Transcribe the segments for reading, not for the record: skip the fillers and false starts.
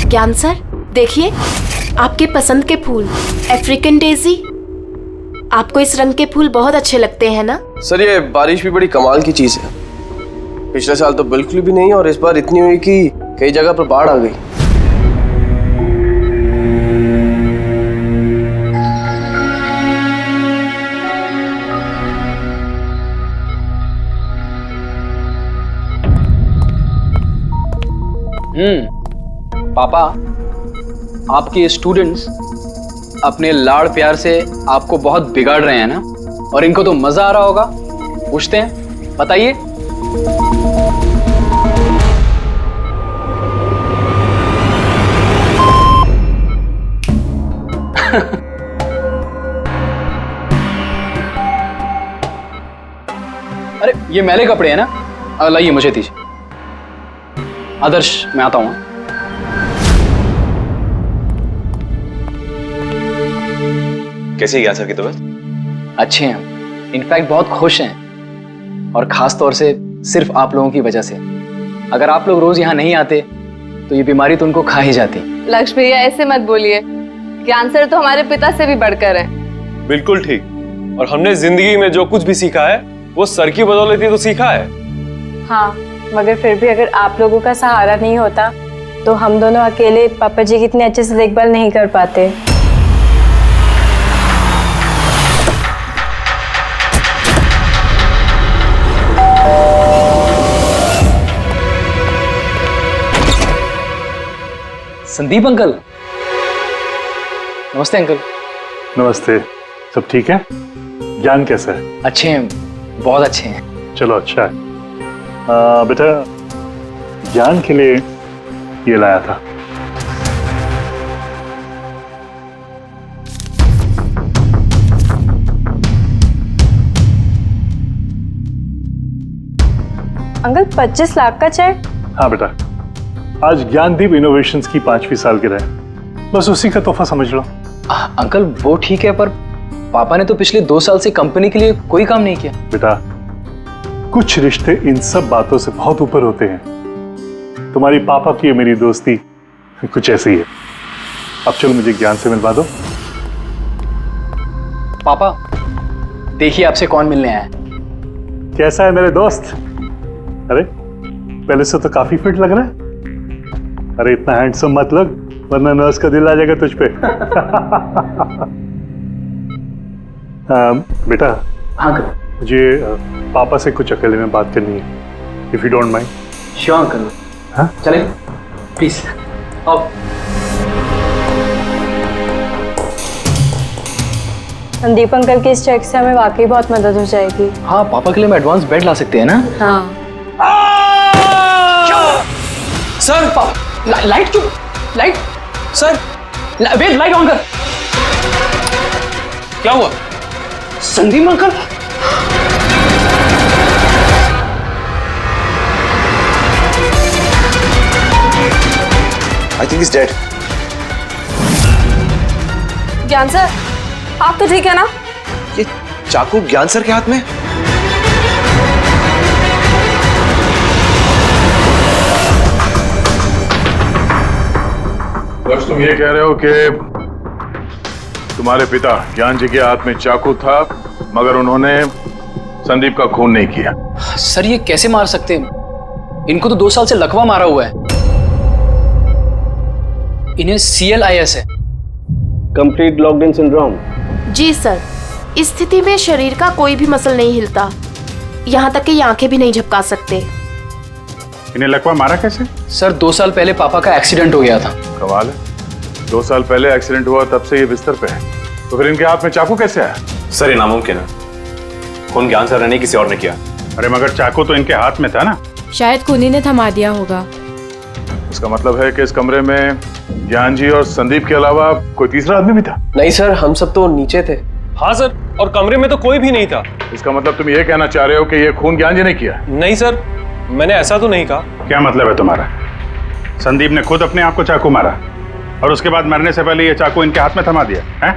ज्ञान सर, देखिए आपके पसंद के फूल, अफ्रीकन डेजी। आपको इस रंग के फूल बहुत अच्छे लगते हैं ना? सर ये बारिश भी बड़ी कमाल की चीज है। पिछले साल तो बिल्कुल भी नहीं और इस बार इतनी हुई कि कई जगह पर बाढ़ आ गई। पापा, आपके स्टूडेंट्स अपने लाड़ प्यार से आपको बहुत बिगाड़ रहे हैं ना, और इनको तो मजा आ रहा होगा। पूछते हैं, बताइए। अरे ये मैले कपड़े हैं ना, लाइए मुझे दीजिए। आदर्श, मैं आता हूं। कैसी है ज्ञान सर की तबीयत? अच्छे हैं, इनफैक्ट बहुत खुश हैं, और खास तौर से सिर्फ आप लोगों की वजह से। अगर आप लोग रोज यहाँ नहीं आते तो ये बीमारी तो उनको खा ही जाती। लक्ष्मी भैया ऐसे मत बोलिए, ज्ञान सर तो हमारे पिता से भी बढ़कर हैं। बिल्कुल ठीक। और हमने जिंदगी में जो कुछ भी सीखा है वो सर की बदौलत ही तो सीखा है। हाँ, मगर फिर भी अगर आप लोगों का सहारा नहीं होता तो हम दोनों अकेले पापा जी की इतने अच्छे से देखभाल नहीं कर पाते। संदीप अंकल। नमस्ते अंकल। नमस्ते। सब ठीक है? ज्ञान कैसा है? अच्छे हैं, बहुत अच्छे हैं। चलो अच्छा है। बेटा, ज्ञान के लिए ये लाया था। अंकल 25 लाख का चेक? हाँ बेटा, आज ज्ञानदीप इनोवेशंस की 5वीं सालगिरह है, बस उसी का तोहफा समझ लो। अंकल वो ठीक है, पर पापा ने तो पिछले 2 साल से कंपनी के लिए कोई काम नहीं किया। बेटा, कुछ रिश्ते इन सब बातों से बहुत ऊपर होते हैं। तुम्हारी पापा की मेरी दोस्ती कुछ ऐसी है। अब चलो मुझे ज्ञान से मिलवा दो। पापा देखिए आपसे कौन मिलने आया है। कैसा है मेरे दोस्त? अरे पहले से तो काफी फिट लग रहा है। अरे इतना हैंडसम मत लग, वरना नर्स का दिल आ जाएगा तुझ पे। बेटा। हाँ अंकल। मुझे पापा से कुछ अकेले में बात करनी है, if you don't mind. Sure uncle. हाँ चले प्लीज आओ। संदीप अंकल के इस चेक से हमें वाकई बहुत मदद हो जाएगी। हाँ, पापा के लिए हम एडवांस बेड ला सकते हैं ना? हाँ। सर लाइट क्यों? Light sir, wait, light on कर। क्या हुआ? Sandeep uncle. I think is dead. Gyan sir, आप तो ठीक है ना? ये चाकू ज्ञान सर के हाथ में? बस तुम ये कह रहे हो कि तुम्हारे पिता ज्ञान जी के हाथ में चाकू था, मगर उन्होंने संदीप का खून नहीं किया। सर ये कैसे मार सकते हैं? इनको तो 2 साल से लकवा मारा हुआ है। इन्हें CLIS है, कंप्लीट लॉक्ड इन सिंड्रोम। जी सर, इस स्थिति में शरीर का कोई भी मसल नहीं हिलता, यहाँ तक कि आंखें भी नहीं झपका सकते। इन्हें लकवा मारा कैसे? सर 2 साल पहले पापा का एक्सीडेंट हो गया था। कमाल है, 2 साल पहले एक्सीडेंट हुआ, तब से ये बिस्तर पे है, तो फिर इनके हाथ में चाकू कैसे आया? सर ये नामुमकिन है, खून ज्ञान सर ने किसी और ने किया। अरे मगर चाकू तो इनके हाथ में था ना? शायद कुनी ने थमा दिया होगा। इसका मतलब है कि इस कमरे में ज्ञान जी और संदीप के अलावा कोई तीसरा आदमी भी था? नहीं सर, हम सब तो नीचे थे। हाँ सर, और कमरे में तो कोई भी नहीं था। इसका मतलब तुम ये कहना चाह रहे हो कि ये खून ज्ञान जी ने किया? नहीं सर, मैंने ऐसा तो नहीं कहा। क्या मतलब है तुम्हारा? संदीप ने खुद अपने आप को चाकू मारा और उसके बाद मरने से पहले ये चाकू इनके हाथ में थमा दिया है?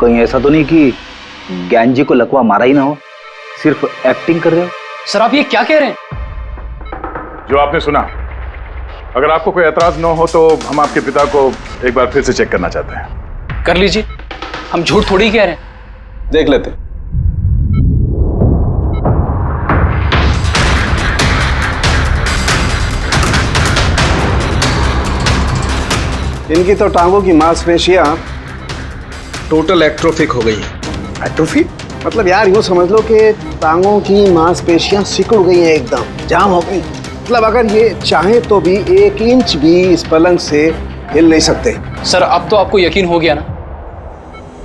कहीं ऐसा तो नहीं कि ज्ञान जी को लकवा मारा ही ना हो, सिर्फ एक्टिंग कर रहे हो? सर आप ये क्या कह रहे हैं? जो आपने सुना अगर आपको कोई एतराज न हो तो हम आपके पिता को एक बार फिर से चेक करना चाहते हैं। कर लीजिए, हम झूठ थोड़ी कह रहे हैं। देख लेते हैं। इनकी तो टांगों की मांसपेशियां टोटल एट्रोफिक हो गई हैं। एट्रोफिक मतलब यार यूँ समझ लो कि टांगों की मांसपेशियां सिकुड़ गई हैं, एकदम जाम हो गई। मतलब अगर ये चाहे तो भी 1 इंच भी इस पलंग से हिल नहीं सकते। सर अब तो आपको यकीन हो गया ना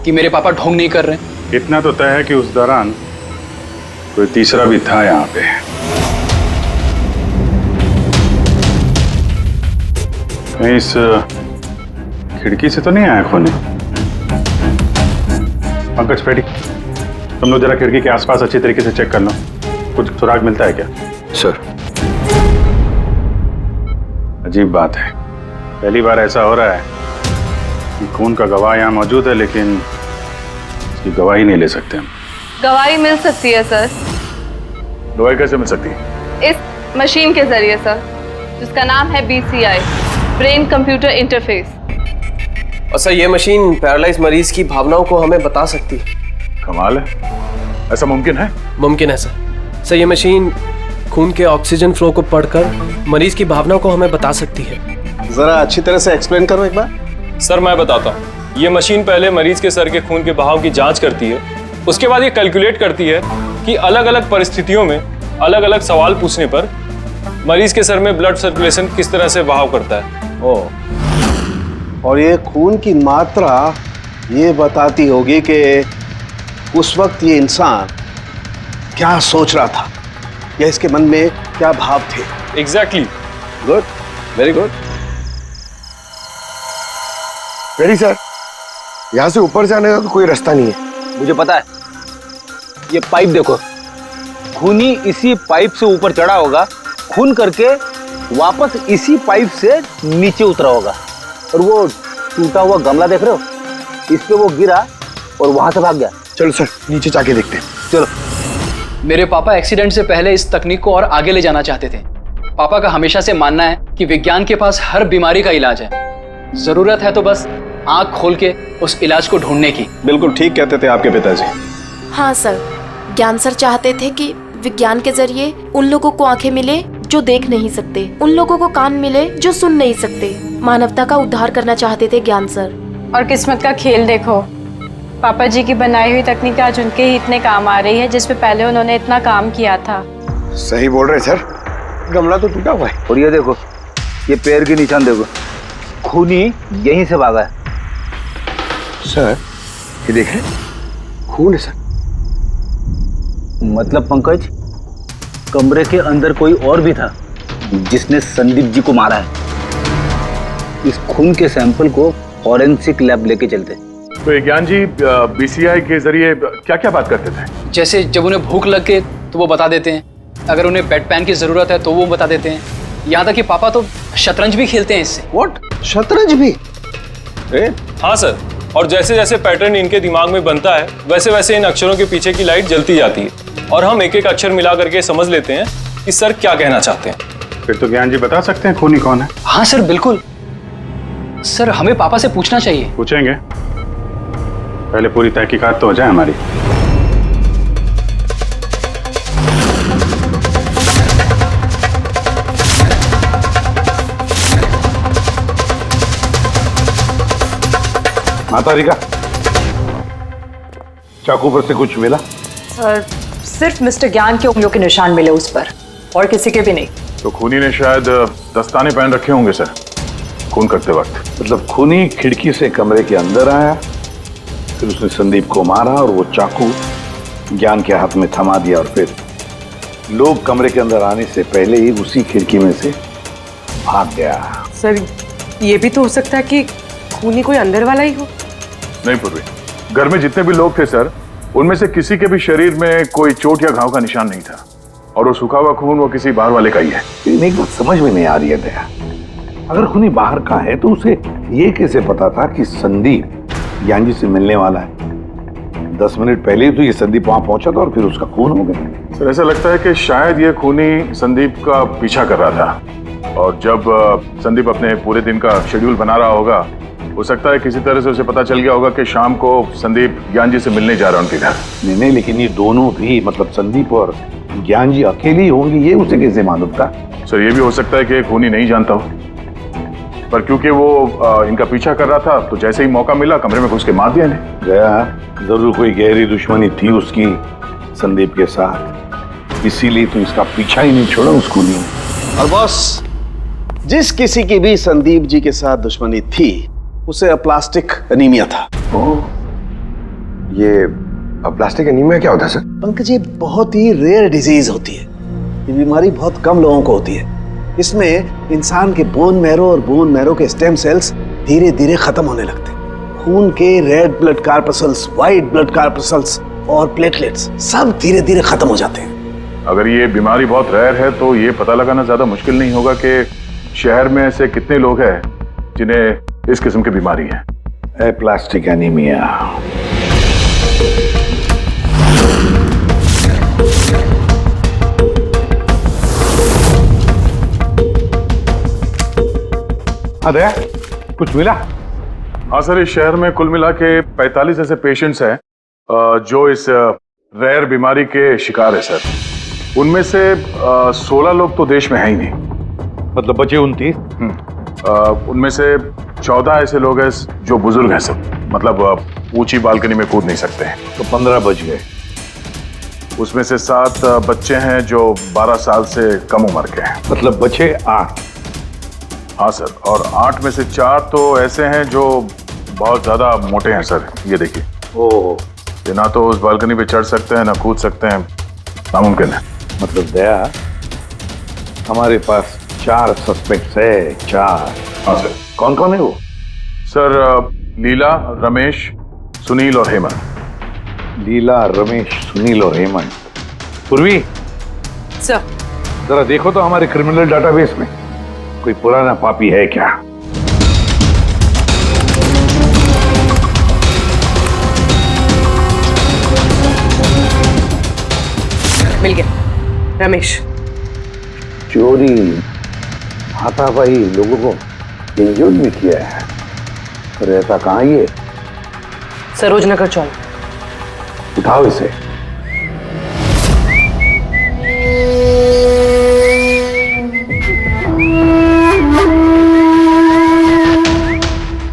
कि मेरे पापा ढोंग नहीं कर रहे? इतना तो तय है कि उस दौरान कोई तीसरा भी था यहाँ पे। कहीं इस खिड़की से तो नहीं आया खून? पंकज पेटी, तुम लोग जरा खिड़की के आसपास अच्छी तरीके से चेक कर लो, कुछ सुराग मिलता है क्या? सर अजीब बात है, पहली बार ऐसा हो रहा है कि खून का गवाह यहाँ मौजूद है लेकिन इसकी गवाही नहीं ले सकते हम। गवाही मिल सकती है सर, गवाही कैसे मिल सकती है? इस मशीन के जरिए सर, जिसका नाम है BCI, ब्रेन कंप्यूटर इंटरफेस। और सर ये मशीन पैरालाइज मरीज की भावनाओं को हमें बता सकती है। कमाल है, ऐसा मुमकिन है? मुमकिन है सर। सर ये मशीन खून के ऑक्सीजन फ्लो को पढ़कर मरीज की भावनाओं को हमें बता सकती है। जरा अच्छी तरह से एक्सप्लेन करो एक बार। सर मैं बताता हूँ। ये मशीन पहले मरीज के सर के खून के बहाव की जांच करती है, उसके बाद ये कैलकुलेट करती है कि अलग अलग परिस्थितियों में अलग अलग सवाल पूछने पर मरीज के सर में ब्लड सर्कुलेशन किस तरह से बहाव करता है। और ये खून की मात्रा ये बताती होगी कि उस वक्त ये इंसान क्या सोच रहा था या इसके मन में क्या भाव थे। Exactly. Good, very good. Ready sir, यहाँ से ऊपर जाने का तो कोई रास्ता नहीं है। मुझे पता है, ये पाइप देखो, खूनी इसी पाइप से ऊपर चढ़ा होगा, खून करके वापस इसी पाइप से नीचे उतरा होगा। और वो टूटा हुआ गमला देख रहे हो, इस पे वो गिरा और वहां से भाग गया। चलो सर नीचे जाके देखते हैं। चलो। मेरे पापा एक्सीडेंट से पहले इस तकनीक को और आगे ले जाना चाहते थे। पापा का हमेशा से मानना है कि विज्ञान के पास हर बीमारी का इलाज है, जरूरत है तो बस आंख खोल के उस इलाज को ढूंढने की। बिल्कुल ठीक कहते थे आपके पिताजी। हाँ सर, ज्ञान सर चाहते थे कि विज्ञान के जरिए उन लोगों को आंखें मिले जो देख नहीं सकते, उन लोगों को कान मिले जो सुन नहीं सकते। मानवता का उद्धार करना चाहते थे ज्ञान सर। और किस्मत का खेल देखो, पापा जी की बनाई हुई तकनीक आज उनके ही इतने काम आ रही है जिसपे पहले उन्होंने इतना काम किया था। सही बोल रहे सर, गमला तो टूटा हुआ है। और ये देखो, ये पैर के निशान देखो, खूनी यहीं से भागा है। सर ये देखें, खून है सर। मतलब पंकज, कमरे के अंदर कोई और भी था जिसने संदीप जी को मारा है। इस खून के सैंपल को फॉरेंसिक लैब लेके चलते। तो ज्ञान जी BCI के जरिए क्या क्या बात करते थे? जैसे जब उन्हें भूख लग के तो वो बता देते हैं, अगर उन्हें बेड पैन की जरूरत है तो वो बता देते हैं। यहाँ तक कि पापा तो शतरंज भी खेलते हैं इससे। व्हाट, शतरंज भी? हाँ सर, और जैसे जैसे पैटर्न इनके दिमाग में बनता है वैसे वैसे इन अक्षरों के पीछे की लाइट जलती जाती है और हम एक एक अक्षर मिला करके समझ लेते हैं कि सर क्या कहना चाहते हैं। फिर तो ज्ञान जी बता सकते हैं खूनी कौन है? हाँ सर बिल्कुल। सर हमें पापा से पूछना चाहिए। पूछेंगे, पहले पूरी तहकीकात तो हो जाए हमारी। माता रिका, चाकू पर से कुछ मिला? सर सिर्फ मिस्टर ज्ञान के उंगलियों के निशान मिले उस पर, और किसी के भी नहीं। तो खूनी ने शायद दस्ताने पहन रखे होंगे सर खून करते वक्त। मतलब खूनी खिड़की से कमरे के अंदर आया, फिर उसने संदीप को मारा और वो चाकू ज्ञान के हाथ में थमा दिया और फिर लोग कमरे के अंदर आने से पहले ही उसी खिड़की में से भाग गया। सर ये भी तो हो सकता है कि खूनी कोई अंदर वाला ही हो। नहीं पूर्वी, घर में जितने भी लोग थे सर, उनमें से किसी के भी शरीर में कोई चोट या घाव का निशान नहीं था, और वो सूखा हुआ खून वो किसी बाहर वाले का ही है। लेकिन एक बात समझ में नहीं आ रही है दया, अगर खूनी बाहर का है तो उसे ये कैसे पता था कि संदीप ज्ञान जी से मिलने वाला है? 10 मिनट पहले ही तो ये संदीप वहां पहुंचा था और फिर उसका खून हो गया। सर ऐसा लगता है कि शायद ये खूनी संदीप का पीछा कर रहा था और जब संदीप अपने पूरे दिन का शेड्यूल बना रहा होगा, हो सकता है किसी तरह से उसे पता चल गया होगा कि शाम को संदीप ज्ञान जी से मिलने जा रहा है उनके घर। नहीं नहीं, लेकिन ये दोनों भी, मतलब संदीप और ज्ञान जी अकेले ही होंगे, ये उसे कैसे मालूम था? सर ये भी हो सकता है कि खूनी नहीं जानता हो, पर क्योंकि वो इनका पीछा कर रहा था तो जैसे ही मौका मिला कमरे में घुस के मार दिया इन्हें। गया जरूर कोई गहरी दुश्मनी थी उसकी संदीप के साथ, इसीलिए तो इसका पीछा ही नहीं छोड़ा उस खूनी ने। और बॉस, जिस किसी की भी संदीप जी के साथ दुश्मनी थी उसे प्लास्टिक एनीमिया था। ये प्लास्टिक एनीमिया क्या होता है सर? पंकज, ये बहुत ही रेयर डिजीज होती है। ये बीमारी बहुत कम लोगों को होती है। इसमें इंसान के बोन मैरो और बोन मैरो के स्टेम सेल्स धीरे धीरे खत्म होने लगते हैं। खून के red blood corpuscles, white blood corpuscles और प्लेटलेट्स सब धीरे धीरे खत्म हो जाते हैं। अगर ये बीमारी बहुत रेयर है तो ये पता लगाना ज्यादा मुश्किल नहीं होगा कि शहर में ऐसे कितने लोग हैं जिन्हें इस किस्म की बीमारी है। Plastic anaemia. दया, कुछ मिला? हाँ सर, इस शहर में कुल मिला के 45 ऐसे पेशेंट्स हैं जो इस रेयर बीमारी के शिकार है सर। उनमें से 16 लोग तो देश में है ही नहीं, मतलब बचे 29। उनमें से 14 ऐसे लोग हैं जो बुजुर्ग हैं सर, मतलब ऊंची बालकनी में कूद नहीं सकते हैं। तो 15 बच गए। उसमें से 7 बच्चे हैं जो 12 साल से कम उम्र के हैं। मतलब बचे 8। हाँ सर, और 8 में से 4 तो ऐसे हैं जो बहुत ज्यादा मोटे हैं सर। ये देखिए, ये ना तो उस बालकनी पे चढ़ सकते हैं ना कूद सकते हैं, नामुमकिन है। मतलब दया, हमारे पास 4 सस्पेक्ट्स है। 4। हाँ सर। कौन कौन है वो? सर लीला, रमेश, सुनील और हेमंत। लीला, रमेश, सुनील और हेमंत। पूर्वी सर, जरा देखो तो हमारे क्रिमिनल डाटाबेस में कोई पुराना पापी है क्या? मिल गया रमेश। चोरी, हाथापाई, लोगों को इंजर्ड भी किया है। रहता कहाँ ये? सरोजनगर चौक। उठाओ इसे।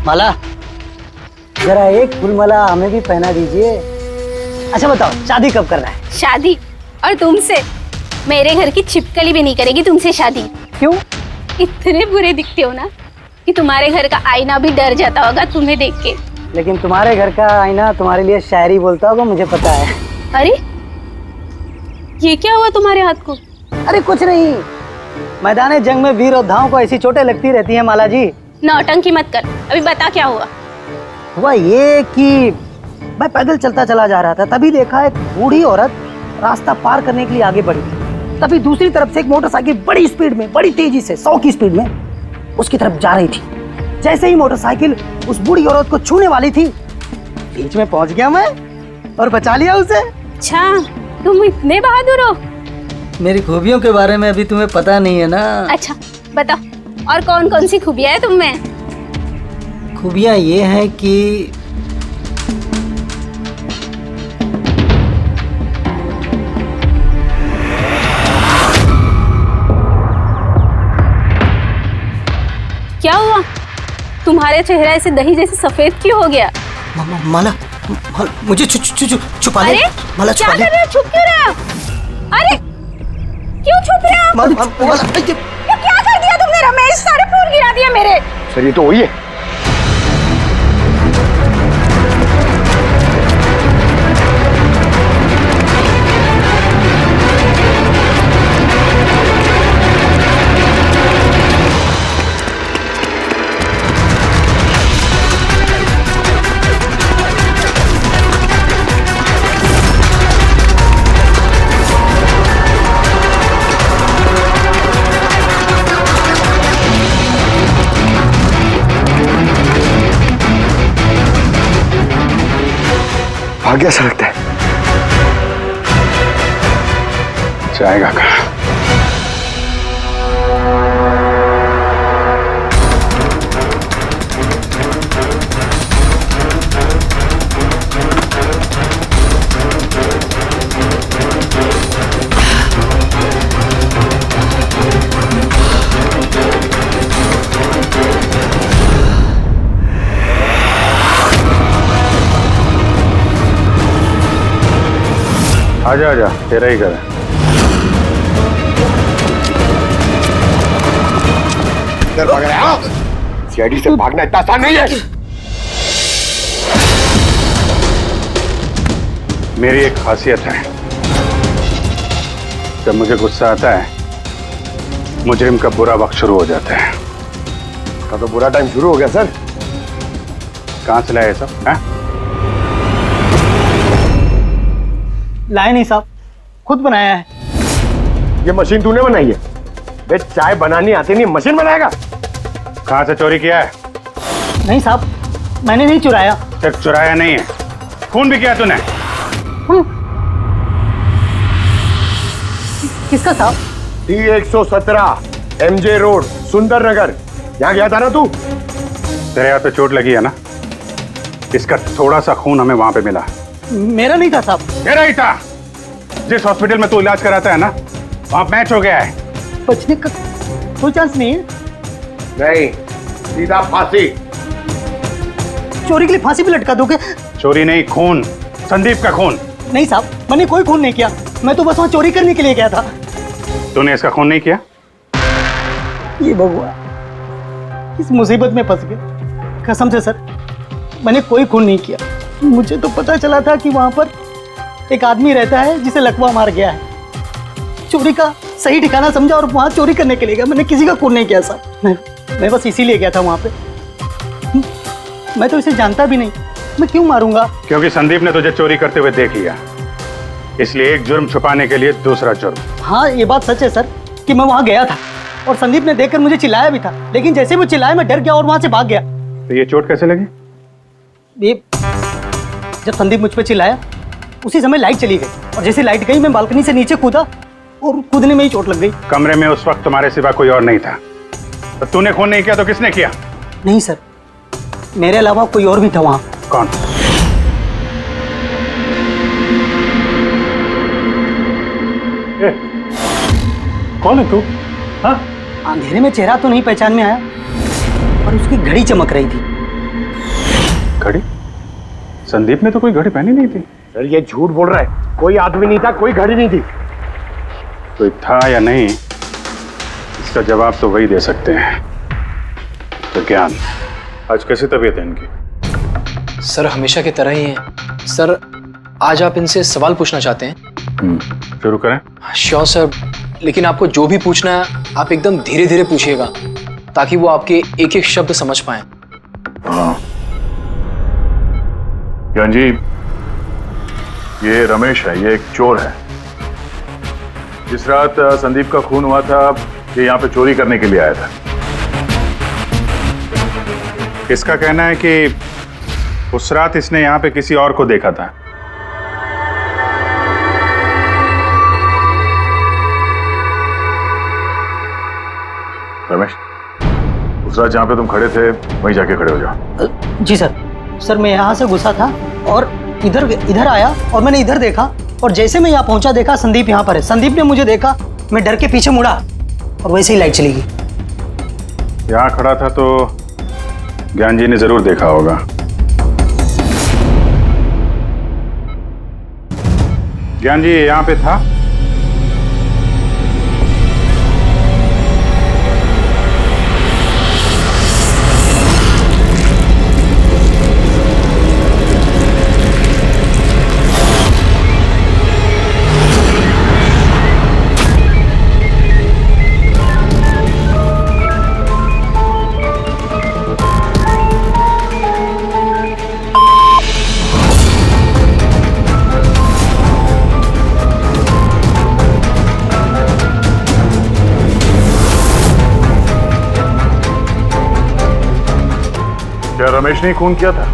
माला, जरा एक फूल माला हमें भी पहना दीजिए। अच्छा बताओ, शादी कब करना है? शादी? और तुमसे? मेरे घर की छिपकली भी नहीं करेगी तुमसे शादी। क्यों? इतने बुरे दिखते हो ना कि तुम्हारे घर का आईना भी डर जाता होगा तुम्हें देख के। लेकिन तुम्हारे घर का आईना तुम्हारे लिए शायरी बोलता होगा, मुझे पता है। अरे ये क्या हुआ तुम्हारे हाथ को? अरे कुछ नहीं, मैदान जंग में वीर योद्धाओं को ऐसी चोटें लगती रहती हैं माला जी। नौटंकी मत कर, अभी बता क्या हुआ। हुआ ये कि मैं पैदल चलता चला जा रहा था, तभी देखा एक बूढ़ी औरत रास्ता पार करने के लिए आगे बढ़ी। तभी दूसरी तरफ से एक मोटरसाइकिल बड़ी स्पीड में, बड़ी तेजी से 100 की स्पीड में उसकी तरफ जा रही थी। जैसे ही मोटरसाइकिल उस बूढ़ी औरत को छूने वाली थी, बीच में पहुंच गया मैं और बचा लिया उसे। अच्छा, तुम इतने बहादुर हो। मेरी खूबियों के बारे में अभी तुम्हें पता नहीं है ना। अच्छा बताओ, और कौन कौन सी खूबियां है तुम में? खूबियां ये हैं कि क्या हुआ? तुम्हारे चेहरा ऐसे दही जैसे सफेद क्यों हो गया? माला, मुझे छुपा ले। अरे माला, क्या कर रहे हो? छुप क्यों रहे हो? अरे क्यों छुप रहे हो? माला, क्या कर दिया तुमने? रमेश, सारे फूल गिरा दिया मेरे। सर ये तो वही है। भाग गया सा लगता है। जाएगा कहाँ? आजा आजा, तेरा ही घर है। इधर भाग रहा है? सीआईडी से भागना इतना आसान नहीं है। मेरी एक खासियत है, जब मुझे गुस्सा आता है मुजरिम का बुरा वक्त शुरू हो जाता है। का तो बुरा टाइम शुरू हो गया सर। कहाँ से लाया ये सब? हैं? लाए नहीं साहब, खुद बनाया है। ये मशीन तूने बनाई है? बे चाय बनानी आती नहीं, मशीन बनाएगा? कहाँ से चोरी किया है? नहीं साहब, मैंने नहीं चुराया। सिर्फ चुराया नहीं है, खून भी किया तूने। किसका साहब? T117 MJ रोड, सुंदर नगर। यहाँ गया था ना तू? तेरे हाथ पे चोट लगी है ना, इसका थोड़ा सा खून हमें वहां पे मिला। मेरा नहीं था साहब। तेरा ही था। जिस हॉस्पिटल में तू इलाज कराता है ना, वहां मैच हो गया है। बचने का कोई चांस नहीं है। नहीं, सीधा फांसी। चोरी के लिए फांसी भी लटका दोगे? चोरी नहीं, खून, संदीप का खून। नहीं साहब, मैंने कोई खून नहीं किया। मैं तो बस वहां चोरी करने के लिए गया था। तूने इसका खून नहीं किया? ये भगवान, इस मुसीबत में फंस गए। कसम से सर, मैंने कोई खून नहीं किया। मुझे तो पता चला था कि वहां पर एक आदमी रहता है जिसे लकवा मार गया है। चोरी का सही ठिकाना समझा और वहां चोरी करने के लिए गया। मैंने किसी का खून नहीं किया साहब। मैं बस इसीलिए गया था वहां पे। मैं तो इसे जानता भी नहीं, मैं क्यों मारूंगा? क्योंकि संदीप ने तुझे चोरी करते हुए देख लिया, इसलिए एक जुर्म छुपाने के लिए दूसरा जुर्म। हाँ, ये बात सच है सर कि मैं वहां गया था और संदीप ने देखकर मुझे चिल्लाया भी था, लेकिन जैसे वो चिल्लाया मैं डर गया और वहां से भाग गया। तो ये चोट कैसे लगी? ये जब संदीप मुझ पर चिल्लाया उसी समय लाइट चली गई और जैसे लाइट गई मैं बालकनी से नीचे कूदा और कूदने में ही चोट लग गई। कमरे में उस वक्त तुम्हारे सिवा कोई और नहीं था, तो तूने खून नहीं किया तो किसने किया? नहीं सर, मेरे अलावा कोई और भी था वहां। कौन? कौन है तू? हाँ? अंधेरे में चेहरा तो नहीं पहचान में आया, पर उसकी घड़ी चमक रही थी। घड़ी? संदीप ने तो कोई घड़ी पहनी नहीं थी। सर ये झूठ बोल रहा है, कोई आदमी नहीं था, कोई घड़ी नहीं थी। कोई था या नहीं, इसका जवाब तो वही दे सकते हैं। तो ज्ञान, आज कैसी तबीयत है इनकी? सर हमेशा की तरह ही है। सर आज आप इनसे सवाल पूछना चाहते हैं? शुरू करें। श्योर सर, लेकिन आपको जो भी पूछना है आप एकदम धीरे धीरे पूछिएगा ताकि वो आपके एक एक शब्द समझ पाए। हाँ ज्ञान जी, ये रमेश है, ये एक चोर है। जिस रात संदीप का खून हुआ था ये यहाँ पे चोरी करने के लिए आया था। इसका कहना है कि उस रात इसने यहाँ पे किसी और को देखा था। रमेश, उस रात जहाँ पे तुम खड़े थे वहीं जाके खड़े हो जाओ। जी सर। सर मैं यहाँ से घुसा था और इधर आया और मैंने इधर देखा और जैसे मैं यहाँ पहुंचा देखा संदीप यहाँ पर है। संदीप ने मुझे देखा, मैं डर के पीछे मुड़ा और वैसे ही लाइट चली गई। यहाँ खड़ा था तो ज्ञान जी ने जरूर देखा होगा। ज्ञान जी यहाँ पे था? क्या रमेश ने खून किया था?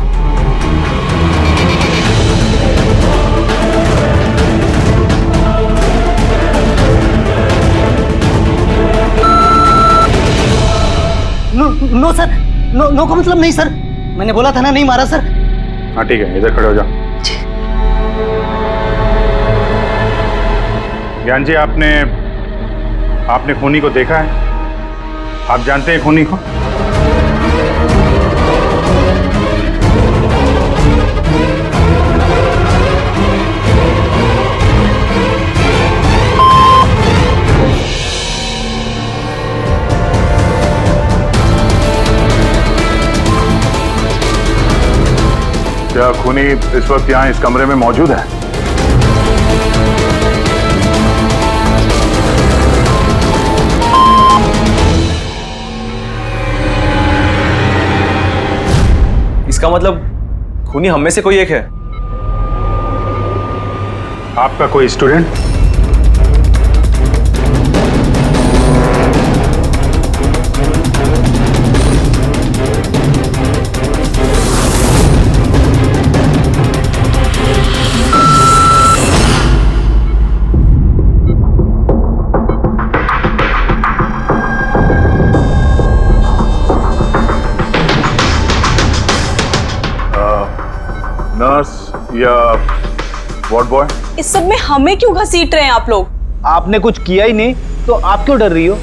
नो सर, नो का मतलब नहीं सर। मैंने बोला था ना नहीं मारा सर। हाँ ठीक है, इधर खड़े हो जाओ। ज्ञान जी, आपने खूनी को देखा है? आप जानते हैं खूनी को? खूनी इस वक्त यहाँ इस कमरे में मौजूद है? इसका मतलब खूनी हम में से कोई एक है। आपका कोई स्टूडेंट? नर्स या वार्ड बॉय? इस सब में हमें क्यों घसीट रहे हैं आप लोग? आपने कुछ किया ही नहीं तो आप क्यों डर रही हो?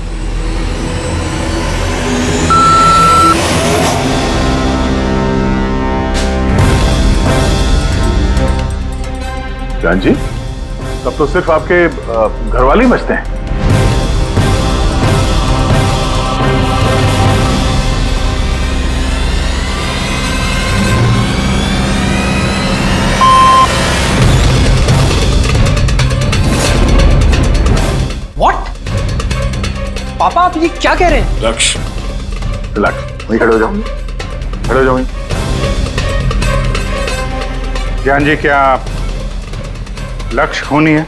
ज्ञान जी, तब तो सिर्फ आपके घर वाले ही बचते हैं। पापा आप ये क्या कह रहे हैं? लक्ष्य, रिलैक्स, वहीं खड़े हो जाओ, खड़े हो जाओ वहीं। ज्ञान जी, क्या लक्ष्य खूनी है?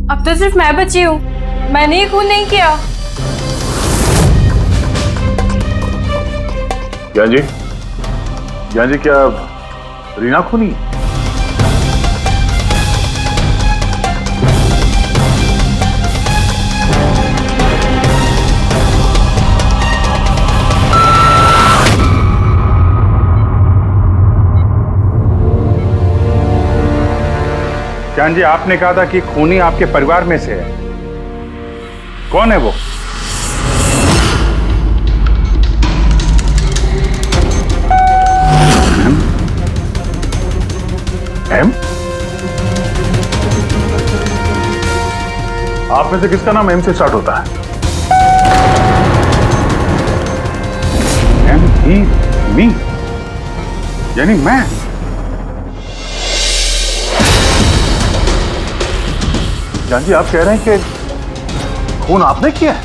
अब तो सिर्फ मैं बची हूँ, मैंने ही खून नहीं किया। ज्ञान जी, क्या रीना खूनी? ज्ञान जी, आपने कहा था कि खूनी आपके परिवार में से है। कौन है वो? एम? आप में से किसका नाम एम से स्टार्ट होता है? एम ही मी, यानी मैं। जान जी, आप कह रहे हैं कि खून आपने किया है?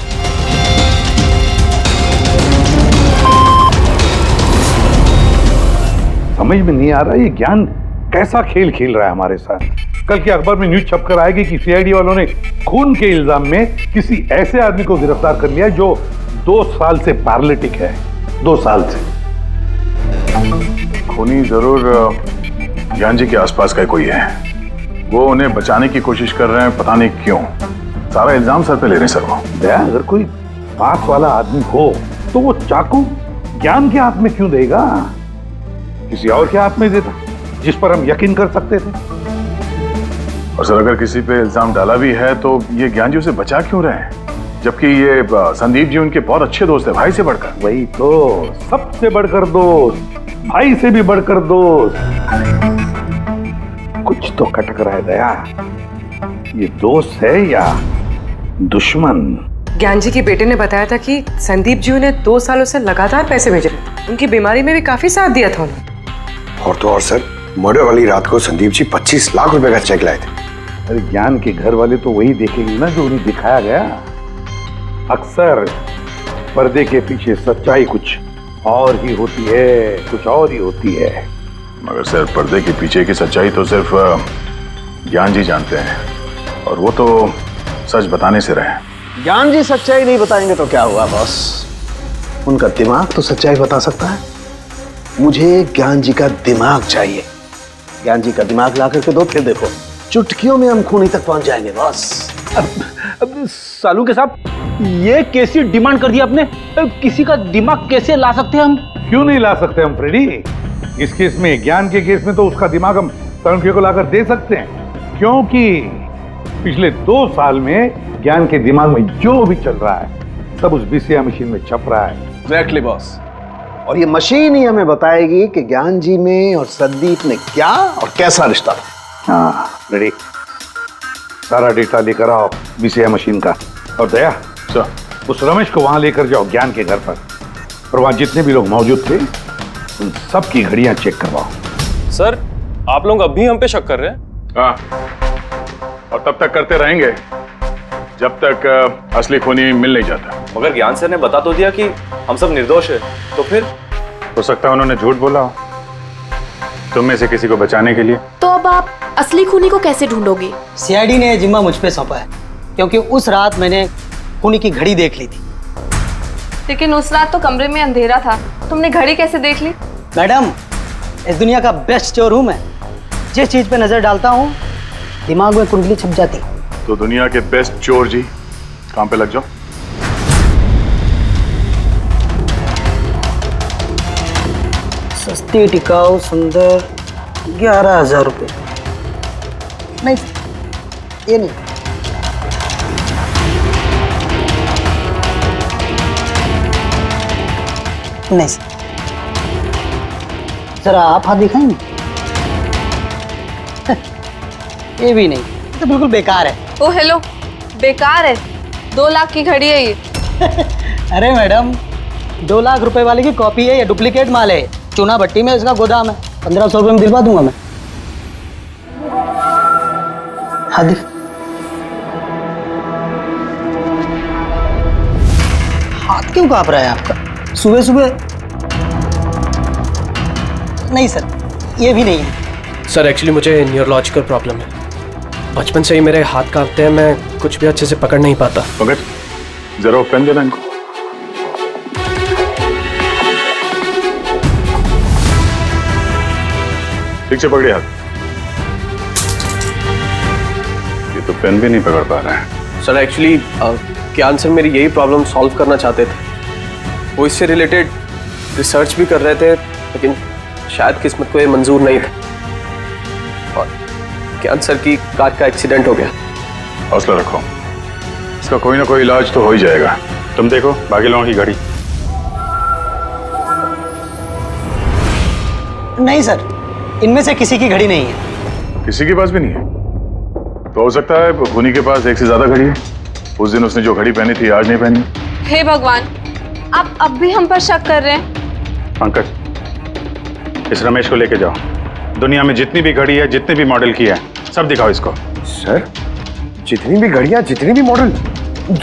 समझ में नहीं आ रहा ये ज्ञान कैसा खेल खेल रहा है हमारे साथ। कल के अखबार में न्यूज छपकर आएगी कि सीआईडी वालों ने खून के इल्जाम में किसी ऐसे आदमी को गिरफ्तार कर लिया जो 2 साल से पैरालिटिक है। 2 साल से। खूनी जरूर ज्ञान जी के आसपास का कोई है। वो उन्हें बचाने की कोशिश कर रहे हैं, पता नहीं क्यों। सारा इल्जाम सर पे ले रहे हैं सर वो। दया, अगर कोई पास वाला आदमी हो तो वो चाकू ज्ञान के हाथ में क्यों देगा? किसी और के हाथ में देता जिस पर हम यकीन कर सकते थे। और सर, अगर किसी पे इल्जाम डाला भी है तो ये ज्ञान जी उसे बचा क्यों रहे हैं? जबकि ये संदीप जी उनके बहुत अच्छे दोस्त है, भाई से बढ़कर। वही तो, सबसे बढ़कर दोस्त, भाई से भी बढ़कर दोस्त। कुछ तो खटक रहा है दया। ये दोस्त है या दुश्मन? ज्ञान जी के बेटे ने बताया था कि संदीप जी उन्हें 2 सालों से लगातार पैसे भेज रहे थे। उनकी बीमारी में भी काफी साथ दिया था उन्होंने। और तो और सर, मर्डर वाली रात को संदीप जी 25 लाख रुपए का चेक लाए थे। अरे ज्ञान के घर वाले तो वही देखेंगे ना जो उन्हें दिखाया गया। अक्सर पर्दे के पीछे सच्चाई कुछ और ही होती है, कुछ और ही होती है। मगर सर, पर्दे के पीछे की सच्चाई तो सिर्फ ज्ञान जी जानते हैं, और वो तो सच बताने से रहे। ज्ञान जी सच्चाई नहीं बताएंगे तो क्या हुआ बॉस? उनका दिमाग तो सच्चाई बता सकता है। मुझे ज्ञान जी का दिमाग चाहिए। ज्ञान जी का दिमाग ला करके दो, फिर देखो चुटकियों में हम खूनी तक पहुंच जाएंगे बॉस। अब सालू के साहब, ये कैसी डिमांड कर दी आपने? अब किसी का दिमाग कैसे ला सकते हैं हम? क्यों नहीं ला सकते हम फ्रेडी? इस केस में, ज्ञान के केस में तो उसका दिमाग हम तरुण को लाकर दे सकते हैं, क्योंकि पिछले 2 साल में ज्ञान के दिमाग में जो भी चल रहा है सब उस बीसीआई मशीन में छप रहा है। Exactly boss. और ये मशीन ही हमें बताएगी कि ज्ञान जी में और संदीप में क्या और कैसा रिश्ता था। हाँ रेडी, सारा डेटा लेकर आओ बीसीआई मशीन का। और दया सर, उस रमेश को वहां लेकर जाओ ज्ञान के घर पर, और वहां जितने भी लोग मौजूद थे उन सब की घड़ियां चेक करवाओ। सर, आप लोग अब भी हम पे शक कर रहे हैं? हाँ, और तब तक करते रहेंगे जब तक असली खूनी मिल नहीं जाता। मगर ज्ञान सर ने बता तो दिया कि हम सब निर्दोष है, तो फिर? हो सकता है उन्होंने झूठ बोला हो तुम में से किसी को बचाने के लिए। तो अब आप असली खूनी को कैसे ढूंढोगे? सीआईडी ने जिम्मा मुझ पे सौंपा है, क्योंकि उस रात मैंने खूनी की घड़ी देख ली थी। लेकिन उस रात तो कमरे में अंधेरा था, तुमने घड़ी कैसे देख ली? मैडम, इस दुनिया का बेस्ट चोर हूं मैं। जिस चीज पे नजर डालता हूं दिमाग में कुंडली छप जाती। तो दुनिया के बेस्ट चोर जी काम पे लग जाओ। सस्ती टिकाऊ सुंदर 11,000 रुपये। नहीं ये नहीं, नहीं सर, जरा आप हाथ दिखाएंगे? ये भी नहीं, ये तो बिल्कुल बेकार है। ओ हेलो, बेकार है? 2 लाख की घड़ी है ये। अरे मैडम, 2 लाख रुपए वाले की कॉपी है, ये डुप्लीकेट माल है। चूना भट्टी में इसका गोदाम है, 1500 रुपये में दिलवा दूंगा मैं। हाथ दिख, हाथ क्यों कांप रहा है आपका सुबह सुबह? नहीं सर, ये भी नहीं है। सर एक्चुअली मुझे न्यूरोलॉजिकल प्रॉब्लम है, बचपन से ही मेरे हाथ कांपते हैं, मैं कुछ भी अच्छे से पकड़ नहीं पाता। पकड़, जरा पेन देना इनको। ठीक से पकड़िए हाथ। ये तो पेन भी नहीं पकड़ पा रहा है। सर एक्चुअली ज्ञान सर मेरी यही प्रॉब्लम सॉल्व करना चाहते थे। वो इससे रिलेटेड रिसर्च भी कर रहे थे, लेकिन शायद किस्मत को ये मंजूर नहीं था, और ज्ञान सर की कार का एक्सीडेंट हो गया। हौसला रखो, इसका कोई ना कोई इलाज तो हो ही जाएगा। तुम देखो बाकी लोगों की घड़ी। नहीं सर, इनमें से किसी की घड़ी नहीं है। किसी के पास भी नहीं है? तो हो सकता है खूनी के पास एक से ज्यादा घड़ी है। उस दिन उसने जो घड़ी पहनी थी आज नहीं पहनी। हे भगवान, आप अब भी हम पर शक कर रहे हैं? पंकज, इस रमेश को लेके जाओ, दुनिया में जितनी भी घड़ी है, जितने भी मॉडल की है, सब दिखाओ इसको। सर, जितनी भी घड़ियां, जितनी भी मॉडल,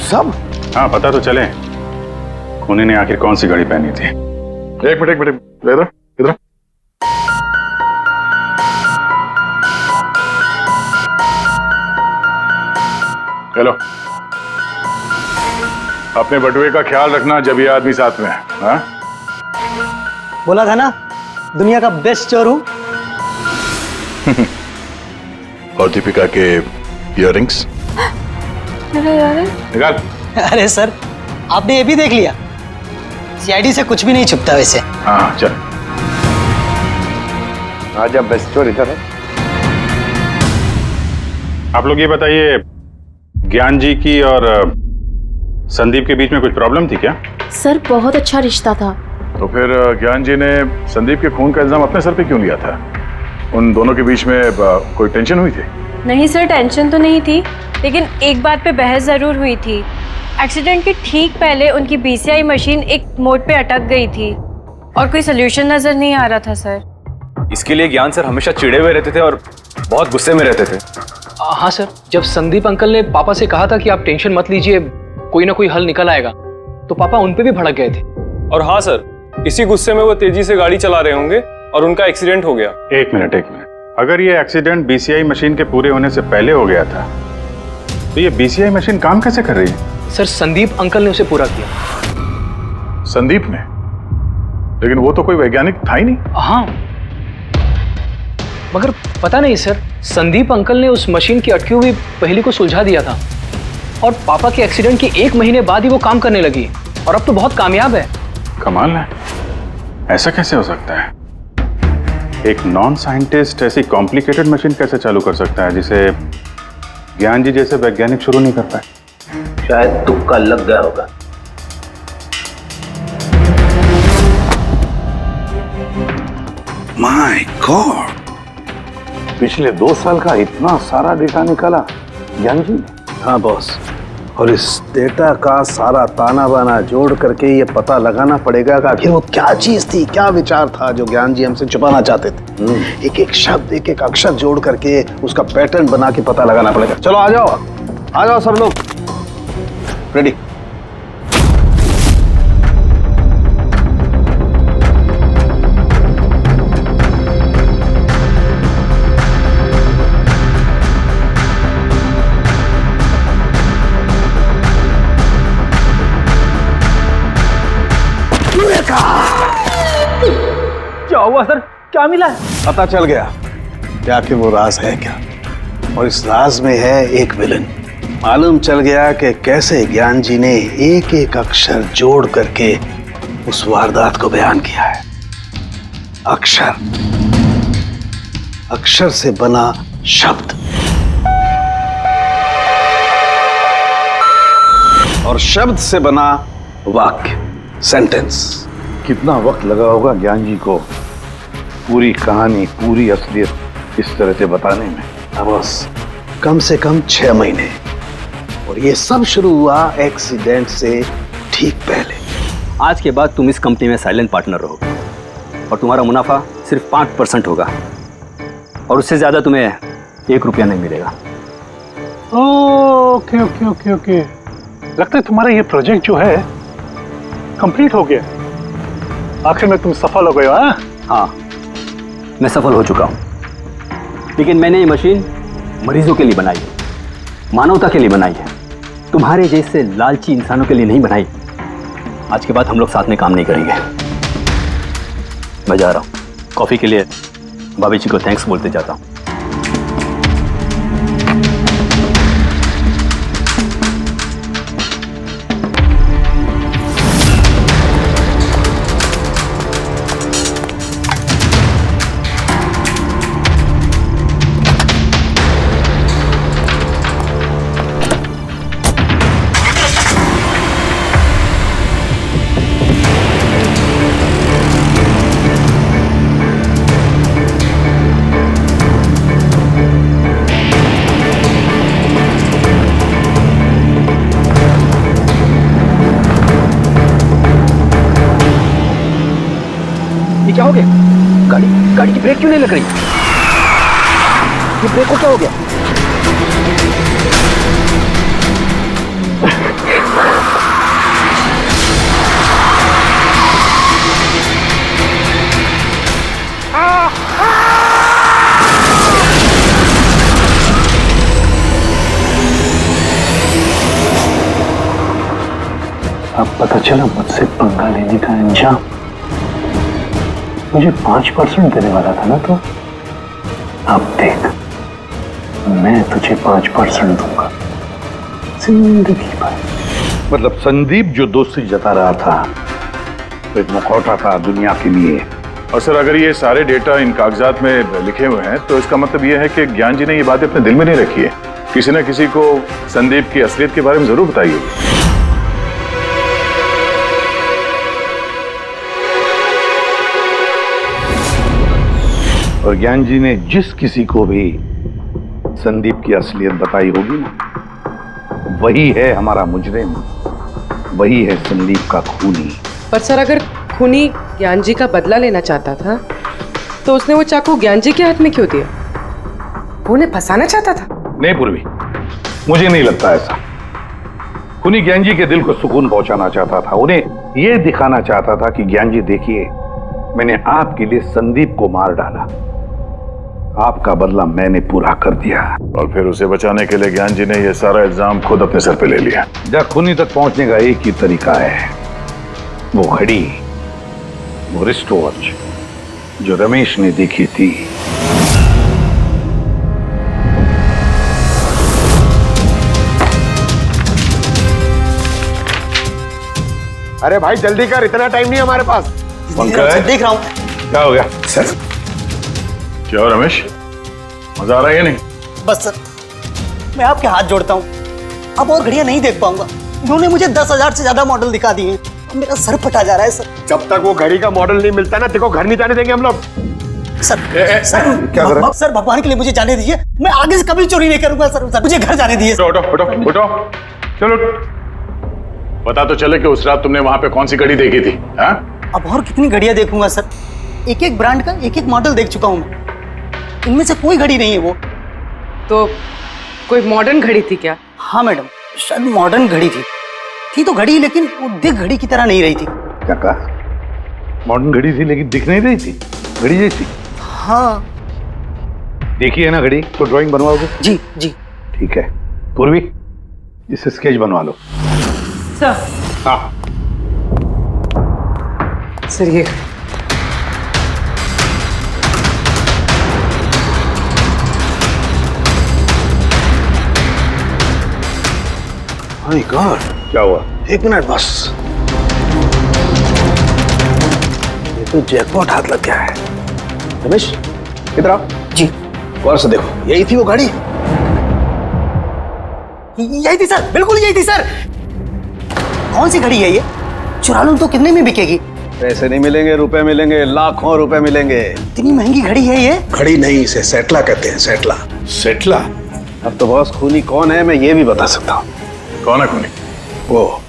सब? हाँ, पता तो चले खूनी ने आखिर कौन सी घड़ी पहनी थी। एक मिनट इधर इधर। हेलो, अपने बटुए का ख्याल रखना जब ये आदमी साथ में है। हाँ? बोला था ना दुनिया का बेस्ट चोर हूं। और दीपिका के इयररिंग्स निकाल। अरे सर, आपने ये भी देख लिया? सीआईडी से कुछ भी नहीं छुपता वैसे। हाँ चल, आज अब बेस्ट चोर इधर है। आप लोग ये बताइए, ज्ञान जी की और संदीप के बीच में कुछ प्रॉब्लम थी क्या? सर बहुत अच्छा रिश्ता था। तो फिर ज्ञान जी ने संदीप के खून का इल्जाम अपने सर पे क्यों लिया था? उन दोनों के बीच में कोई टेंशन हुई थी? नहीं सर, टेंशन तो नहीं थी, लेकिन एक बात पे बहस जरूर हुई थी। एक्सीडेंट के ठीक पहले उनकी बीसीआई मशीन एक मोड़ पे अटक गई थी और कोई सोल्यूशन नजर नहीं आ रहा था सर। इसके लिए ज्ञान सर हमेशा चिढ़े हुए रहते थे और बहुत गुस्से में रहते थे। हाँ सर, जब संदीप अंकल ने पापा से कहा था कि आप टेंशन मत लीजिए, कोई ना कोई हल निकल आएगा, तो पापा उन पे भी भड़क गए थे। और हाँ सर, इसी गुस्से में वो तेजी से गाड़ी चला रहे होंगे और उनका एक्सीडेंट हो गया। एक मिनट, अगर ये एक्सीडेंट बीसीआई मशीन के पूरे होने से पहले हो गया था, तो ये बीसीआई मशीन काम कैसे कर रही है? सर, संदीप अंकल ने उसे पूरा किया। संदीप ने? लेकिन वो तो कोई वैज्ञानिक था ही नहीं। हाँ, मगर पता नहीं सर, संदीप अंकल ने उस मशीन की अटकी हुई पहेली को सुलझा दिया था और पापा के एक्सीडेंट के 1 महीने बाद ही वो काम करने लगी और अब तो बहुत कामयाब है। कमाल है, ऐसा कैसे हो सकता है? एक नॉन साइंटिस्ट ऐसी कॉम्प्लिकेटेड मशीन कैसे चालू कर सकता है जिसे ज्ञान जी जैसे वैज्ञानिक शुरू नहीं कर पाए? शायद तुक्का लग गया होगा। माय गॉड, पिछले 2 साल का इतना सारा डेटा निकाला ज्ञान जी। हाँ बॉस, और इस डेटा का सारा ताना बाना जोड़ करके ये पता लगाना पड़ेगा कि आखिर वो क्या चीज थी, क्या विचार था जो ज्ञान जी हमसे छुपाना चाहते थे। एक एक शब्द, एक एक अक्षर जोड़ करके उसका पैटर्न बना के पता लगाना पड़ेगा। चलो आ जाओ सब लोग, रेडी। क्या हुआ सर, क्या मिला? पता चल गया कि आखिर वो राज है क्या, और इस राज में है एक विलन। मालूम चल गया कि कैसे ज्ञान जी ने एक एक अक्षर जोड़ करके उस वारदात को बयान किया है। अक्षर से बना शब्द, और शब्द से बना वाक्य, सेंटेंस। कितना वक्त लगा होगा ज्ञान जी को पूरी कहानी, पूरी असलियत इस तरह से बताने में? बस कम से कम 6 महीने, और ये सब शुरू हुआ एक्सीडेंट से ठीक पहले। आज के बाद तुम इस कंपनी में साइलेंट पार्टनर रहोगे और तुम्हारा मुनाफा सिर्फ 5% होगा, और उससे ज्यादा तुम्हें 1 रुपया नहीं मिलेगा। ओके ओके ओके ओके, लगता है तुम्हारा ये प्रोजेक्ट जो है कंप्लीट हो गया। आखिर में तुम सफल हो गए हो। हाँ, मैं सफल हो चुका हूं, लेकिन मैंने ये मशीन मरीजों के लिए बनाई है, मानवता के लिए बनाई है, तुम्हारे जैसे लालची इंसानों के लिए नहीं बनाई। आज के बाद हम लोग साथ में काम नहीं करेंगे। मैं जा रहा हूं, कॉफी के लिए भाभी जी को थैंक्स बोलते जाता हूं। क्या हो गया? गाड़ी की ब्रेक क्यों नहीं लग रही? ये ब्रेक को क्या हो गया? अब पता चला मुझसे पंगा लेने का अंजाम। मुझे 5% देने वाला था ना तो, अब देख मैं तुझे 5% दूंगा जिंदगी भर। मतलब संदीप जो दोस्ती जता रहा था तो एक मुखौटा था दुनिया के लिए। और सर अगर ये सारे डेटा इन कागजात में लिखे हुए हैं तो इसका मतलब ये है कि ज्ञान जी ने ये बातें अपने दिल में नहीं रखी है। किसी न किसी को संदीप की असलियत के बारे में जरूर बताई होगी। और ज्ञान जी ने जिस किसी को भी संदीप की असलियत बताई होगी ना, वही है हमारा मुजरिम, वही है संदीप का खूनी। पर सर अगर खूनी ज्ञान जी का बदला लेना चाहता था तो उसने वो चाकू ज्ञान जी के हाथ में क्यों दिया? वो उन्हें फंसाना चाहता था? नहीं पूर्वी, मुझे नहीं लगता ऐसा। खूनी ज्ञान जी के दिल को सुकून पहुंचाना चाहता था, उन्हें यह दिखाना चाहता था कि ज्ञान जी देखिए, मैंने आपके लिए संदीप को मार डाला, आपका बदला मैंने पूरा कर दिया। और फिर उसे बचाने के लिए ज्ञान जी ने यह सारा इल्जाम खुद अपने सर पे ले लिया। जब खूनी तक पहुंचने का एक ही तरीका है, वो घड़ी, वो रिस्ट वॉच जो रमेश ने देखी थी। अरे भाई जल्दी कर, इतना टाइम नहीं हमारे पास। देख रहा हूँ। क्या हो गया सर? क्या हो रमेश, मजा आ रहा है या नहीं? बस सर, मैं आपके हाथ जोड़ता हूँ, अब और घड़ियां नहीं देख पाऊंगा। इन्होंने मुझे 10,000 से ज्यादा मॉडल दिखा दिए हैं, मेरा सर फटा जा रहा है सर। जब तक वो घड़ी का मॉडल नहीं मिलता ना, देखो घर नहीं जाने देंगे हम लोग। सर क्या कर रहे हैं? सर भगवान के लिए मुझे जाने दीजिए, मैं आगे से कभी चोरी नहीं करूंगा सर, मुझे घर जाने दीजिए। उठो उठो उठो उठो, चलो पता तो चले कि उस रात तुमने वहां पे कौन सी घड़ी देखी थी? हाँ? अब और कितनी घड़ियां देखूंगा सर, एक एक ब्रांड का एक एक मॉडल देख चुका हूं मैं, इनमें से कोई घड़ी नहीं है वो। तो कोई मॉडर्न घड़ी थी क्या? हाँ मैडम, शायद मॉडर्न घड़ी थी तो घड़ी, लेकिन वो दिख घड़ी की तरह नहीं रही थी। क्या कहा? मॉडर्न घड़ी थी लेकिन दिख नहीं रही थी, घड़ी जैसी? हाँ। देखी है ना घड़ी, तो ड्राइंग बनवाओगे? जी जी। ठीक है पूर्वी, इसे स्केच बनवा लो। सर। हाँ सर ये माय गॉड, क्या हुआ? एक मिनट बस, ये तो जैकपॉट हाथ लग गया है। रमेश इधर आओ। जी। गौर से देखो, यही थी वो घड़ी? यही थी सर, बिल्कुल यही थी सर। कौन सी घड़ी है ये? चुरा लूं तो कितने में बिकेगी? पैसे नहीं मिलेंगे, रुपए मिलेंगे, लाखों रुपए मिलेंगे। इतनी महंगी घड़ी है ये? घड़ी नहीं, इसे सेटला कहते हैं, सेटला। सेटला? अब तो बॉस खूनी कौन है मैं ये भी बता सकता हूँ। कौन है खूनी? वो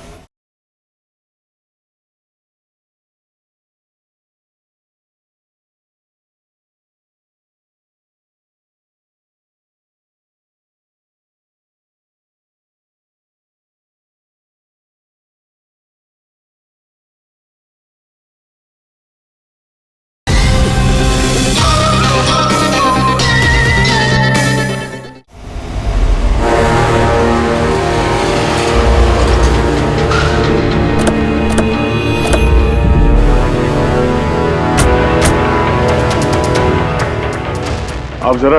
आप जरा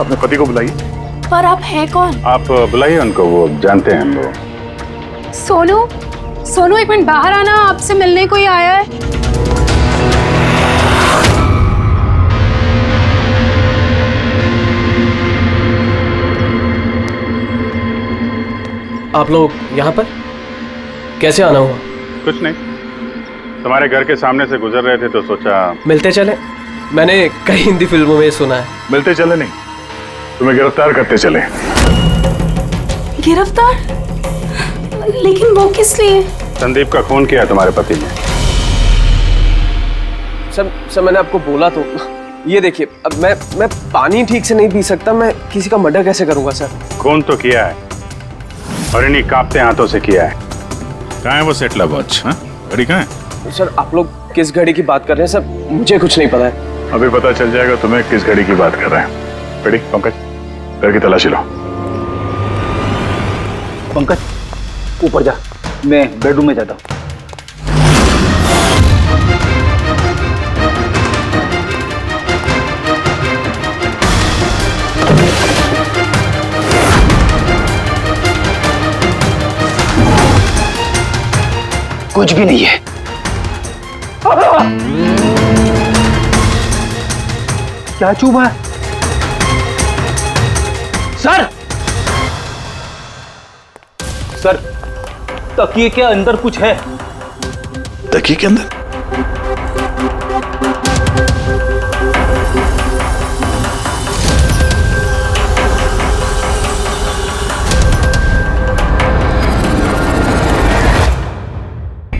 अपने पति को बुलाइए। पर आप हैं कौन? आप बुलाइए उनको, वो जानते हैं वो। सोनू एक मिनट बाहर आना, आपसे मिलने कोई आया है। आप लोग यहाँ पर कैसे आना हुआ? कुछ नहीं, तुम्हारे घर के सामने से गुजर रहे थे तो सोचा मिलते चले। मैंने कई हिंदी फिल्मों में सुना है। मिलते चले नहीं, तुम्हें गिरफ्तार करते चले। गिरफ्तार? लेकिन वो किस लिए? संदीप का खून किया तुम्हारे पति ने। सर मैंने आपको बोला तो, ये देखिए, अब मैं पानी ठीक से नहीं पी सकता, मैं किसी का मर्डर कैसे करूंगा सर? खून तो किया है और इन्हीं कांपते हाथों से किया है। कहाँ है वो सेटला वॉच? घड़ी कहाँ है? सर आप लोग किस घड़ी की बात कर रहे हैं सर? मुझे कुछ नहीं पता है। अभी पता चल जाएगा तुम्हें किस घड़ी की बात कर रहे हैं। रेडी पंकज, घर की तलाशी लो। पंकज ऊपर जा, मैं बेडरूम में जाता हूँ। कुछ भी नहीं है। क्या चूमा है? सर तकिए के अंदर कुछ है। तकिए के अंदर?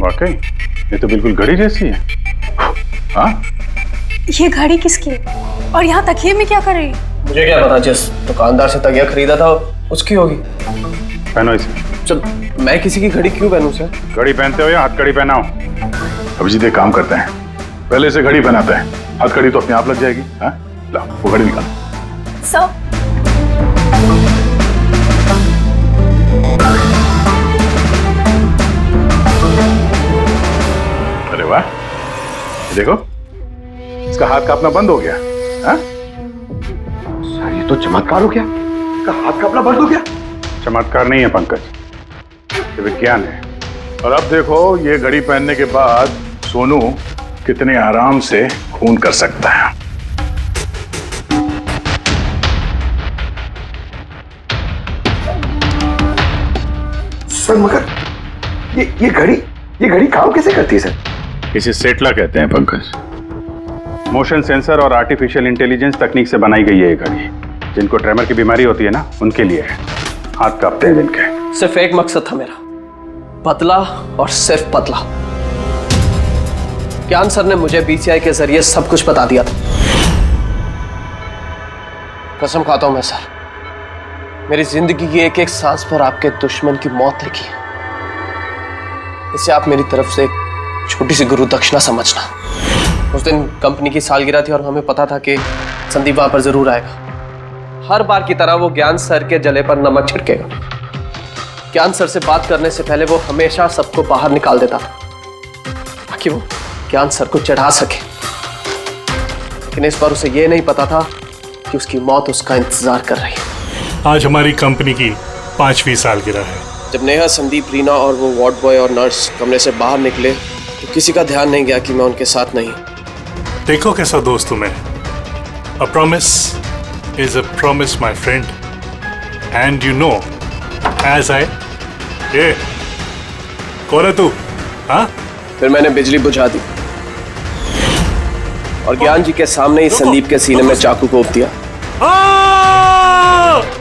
वाकई ये तो बिल्कुल घड़ी जैसी है। हाँ, ये घड़ी किसकी है? और यहाँ तकिए में क्या कर रही है? मुझे क्या पता, जिस दुकानदार से तकिया खरीदा था उसकी होगी। पहनो इसे। चल, मैं किसी की घड़ी क्यों पहनूं सर? घड़ी पहनते हो या हथकड़ी पहनाओ? अभिजीत एक काम करते हैं, पहले से घड़ी पहनाते हैं, हथकड़ी तो अपने आप लग जाएगी। हाँ, ला वो घड़ी निकाल। सर अरे वाह, देखो इसका हाथ कांपना बंद हो गया। हाँ? सर ये तो चमत्कार हो गया, इसका हाथ कांपना बंद हो गया। चमत्कार नहीं है पंकज, ये विज्ञान है। और अब देखो ये घड़ी पहनने के बाद सोनू कितने आराम से खून कर सकता है। सर मगर ये घड़ी काम कैसे करती है सर? इसे सेटला कहते हैं पंकज। मोशन सेंसर और आर्टिफिशियल इंटेलिजेंस तकनीक से बनाई गई है ये घड़ी। जिनको ट्रेमर की बीमारी होती है ना, उनके लिए है। हाथ कांपते हैं जिनके। सिर्फ एक मकसद था मेरा, पतला और सिर्फ पतला। ज्ञान सर ने मुझे बीसीआई के जरिए सब कुछ बता दिया था। कसम खाता हूं मैं सर, मेरी जिंदगी की एक एक सांस पर आपके दुश्मन की मौत लिखी है। इसे आप मेरी तरफ से एक छोटी सी गुरु दक्षिणा समझना। उस दिन कंपनी की सालगिरह थी और हमें पता था कि संदीप वहां पर जरूर आएगा। हर बार की तरह वो ज्ञान सर के जले पर नमक छिड़केगा। ज्ञान सर से बात करने से पहले वो हमेशा सबको बाहर निकाल देता था ताकि वो ज्ञान सर को चढ़ा सके। लेकिन इस बार उसे ये नहीं पता था कि उसकी मौत उसका इंतजार कर रही है। आज हमारी कंपनी की 5वीं सालगिरह है। जब नेहा, संदीप, रीना और वो वार्ड बॉय और नर्स कमरे से बाहर निकले तो किसी का ध्यान नहीं गया कि मैं उनके साथ नहीं। देखो कैसा दोस्त हूं मैं। A promise is a promise, my friend. And you know, as I... ये कौन है तू? हाँ? फिर मैंने बिजली बुझा दी और ज्ञान जी के सामने ही संदीप के सीने में चाकू घोंप दिया।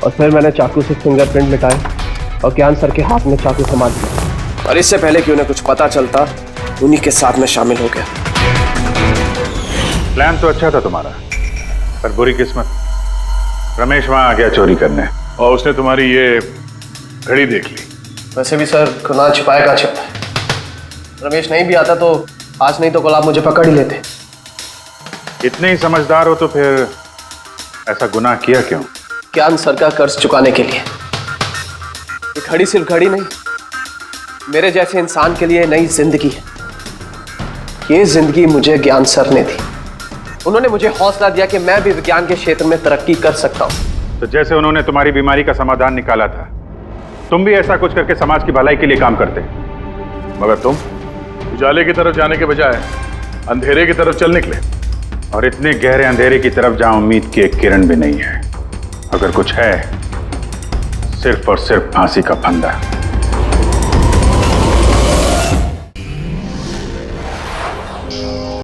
और फिर मैंने चाकू से फिंगरप्रिंट मिटाए और ज्ञान सर के हाथ में चाकू थमा दिया। और इससे पहले कि उन्हें कुछ पता चलता, उन्हीं के साथ में शामिल हो गया। प्लान तो अच्छा था तुम्हारा, पर बुरी किस्मत, रमेश वहां आ गया चोरी करने और उसने तुम्हारी ये घड़ी देख ली। वैसे भी सर, गुनाह छिपाए का छिपता है। रमेश नहीं भी आता तो आज नहीं तो कल आप मुझे पकड़ ही लेते। इतने ही समझदार हो तो फिर ऐसा गुनाह किया क्यों? ज्ञान सर का कर्ज चुकाने के लिए। ये घड़ी सिर्फ घड़ी नहीं, मेरे जैसे इंसान के लिए नई जिंदगी है। ये जिंदगी मुझे ज्ञान सर ने दी। उन्होंने मुझे हौसला दिया कि मैं भी विज्ञान के क्षेत्र में तरक्की कर सकता हूं। तो जैसे उन्होंने तुम्हारी बीमारी का समाधान निकाला था, तुम भी ऐसा कुछ करके समाज की भलाई के लिए काम करते। मगर तुम उजाले की तरफ जाने के बजाय अंधेरे की तरफ चल निकले, और इतने गहरे अंधेरे की तरफ जहां उम्मीद की एक किरण भी नहीं है। अगर कुछ है, सिर्फ और सिर्फ फांसी का फंदा।